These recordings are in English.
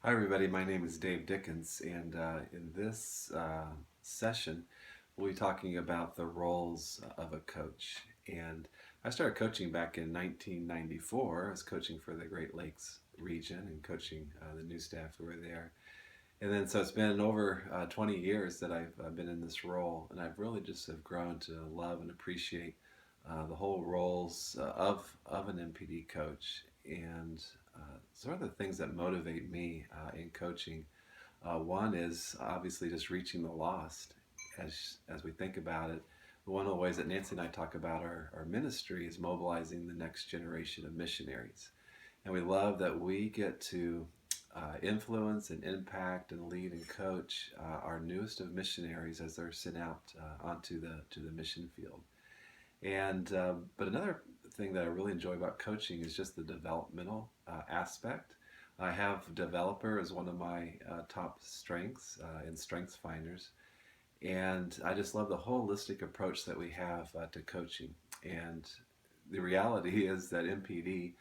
Hi, everybody. My name is Dave Dickens, and in this session, we'll be talking about the roles of a coach. And I started coaching back in 1994. I was coaching for the Great Lakes region and coaching the new staff who were there. And then, so it's been over 20 years that I've been in this role, and I've really just have grown to love and appreciate the whole roles of an MPD coach and sort of the things that motivate me in coaching. One is obviously just reaching the lost. As we think about it, one of the ways that Nancy and I talk about our ministry is mobilizing the next generation of missionaries. And we love that we get to influence and impact and lead and coach our newest of missionaries as they're sent out onto the mission field. And but another thing that I really enjoy about coaching is just the developmental aspect. I have developer as one of my top strengths in Strengths Finders, and I just love the holistic approach that we have to coaching. And the reality is that MPD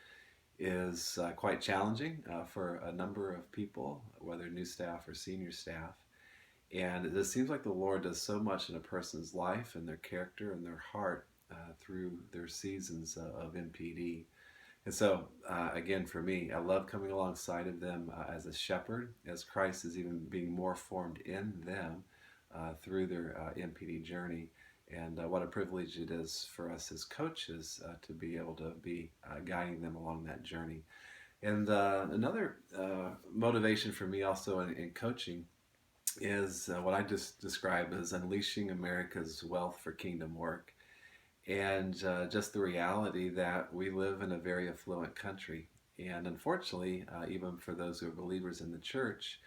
is quite challenging for a number of people, whether new staff or senior staff. And it just seems like the Lord does so much in a person's life and their character and their heart through their seasons of MPD. And so, again, for me, I love coming alongside of them as a shepherd, as Christ is even being more formed in them through their MPD journey. And what a privilege it is for us as coaches to be able to be guiding them along that journey. And another motivation for me also in coaching is what I just described as unleashing America's wealth for kingdom work. And just the reality that we live in a very affluent country. And unfortunately, even for those who are believers in the church,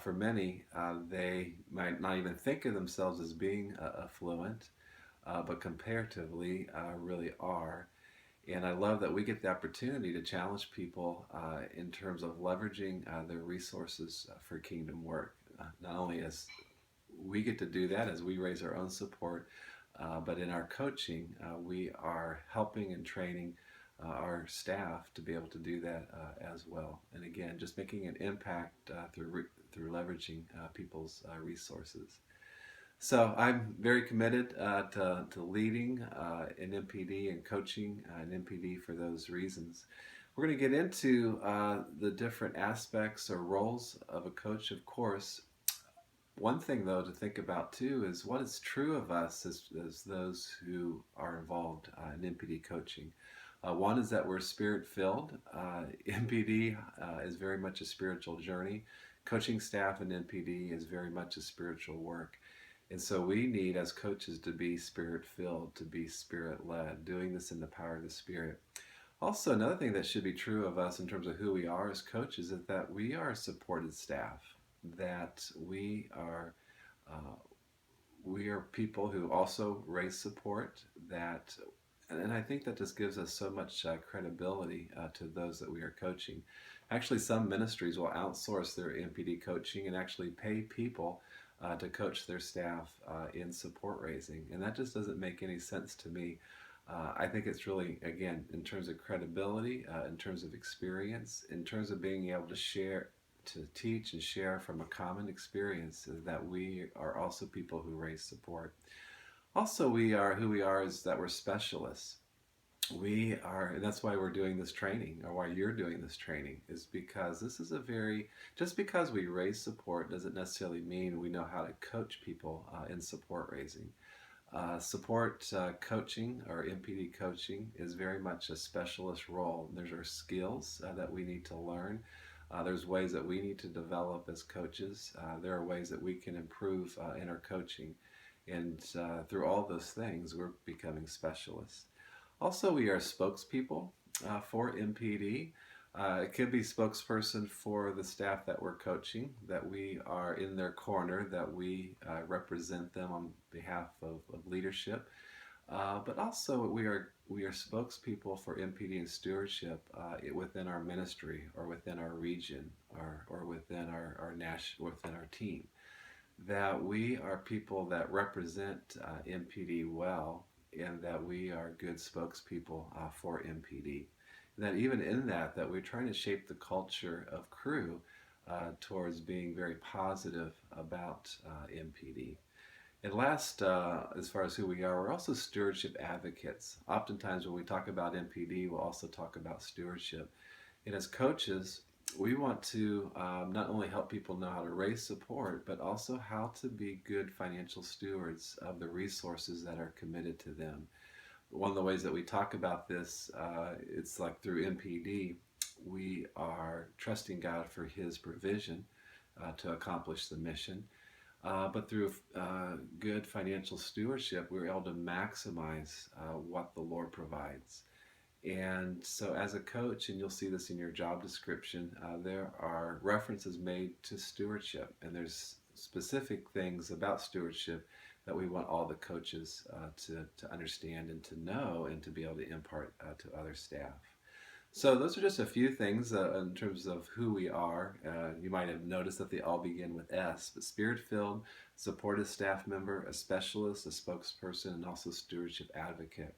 for many, they might not even think of themselves as being affluent, but comparatively really are. And I love that we get the opportunity to challenge people in terms of leveraging their resources for kingdom work. Not only as we get to do that as we raise our own support, but in our coaching, we are helping and training our staff to be able to do that as well. And again, just making an impact through leveraging people's resources. So I'm very committed to leading in MPD and coaching in MPD for those reasons. We're going to get into the different aspects or roles of a coach, of course. One thing, though, to think about too is what is true of us as those who are involved in MPD coaching. One is that we're spirit filled. MPD is very much a spiritual journey. Coaching staff in MPD is very much a spiritual work. And so we need, as coaches, to be spirit filled, to be spirit led, doing this in the power of the Spirit. Also, another thing that should be true of us in terms of who we are as coaches is that we are a supported staff, that uh, we are people who also raise support, that and I think that just gives us so much credibility to those that we are coaching. Actually, some ministries will outsource their MPD coaching and actually pay people to coach their staff in support raising. And that just doesn't make any sense to me. I think it's really, again, in terms of credibility, in terms of experience, in terms of being able to share, to teach and share from a common experience, that we are also people who raise support. Also, we are who we are is that we're specialists. We are, and that's why we're doing this training, or why you're doing this training, is because this is a very, just because we raise support doesn't necessarily mean we know how to coach people in support raising. Support coaching or MPD coaching is very much a specialist role. There's our skills that we need to learn. There's ways that we need to develop as coaches. There are ways that we can improve in our coaching. And through all those things, we're becoming specialists. Also, we are spokespeople for MPD. It could be spokesperson for the staff that we're coaching, that we are in their corner, that we represent them on behalf of leadership. But also, we are spokespeople for MPD and stewardship within our ministry or within our region or within our national within our team. That we are people that represent MPD well, and that we are good spokespeople for MPD. And that even in that we're trying to shape the culture of Cru towards being very positive about MPD. And last, as far as who we are, we're also stewardship advocates. Oftentimes, when we talk about MPD, we'll also talk about stewardship. And as coaches, we want to not only help people know how to raise support, but also how to be good financial stewards of the resources that are committed to them. One of the ways that we talk about this, it's like through MPD, we are trusting God for His provision to accomplish the mission. But through good financial stewardship, we're able to maximize what the Lord provides. And so, as a coach, and you'll see this in your job description, there are references made to stewardship, and there's specific things about stewardship that we want all the coaches to understand and to know and to be able to impart to other staff. So those are just a few things in terms of who we are. You might have noticed that they all begin with S, but spirit-filled, supportive staff member, a specialist, a spokesperson, and also stewardship advocate.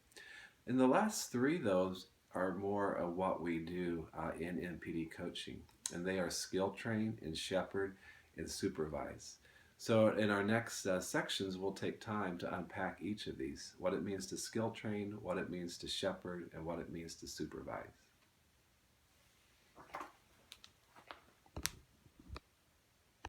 And the last three, those are more of what we do in MPD coaching, and they are skill train and shepherd and supervise. So in our next sections, we'll take time to unpack each of these, what it means to skill train, what it means to shepherd, and what it means to supervise.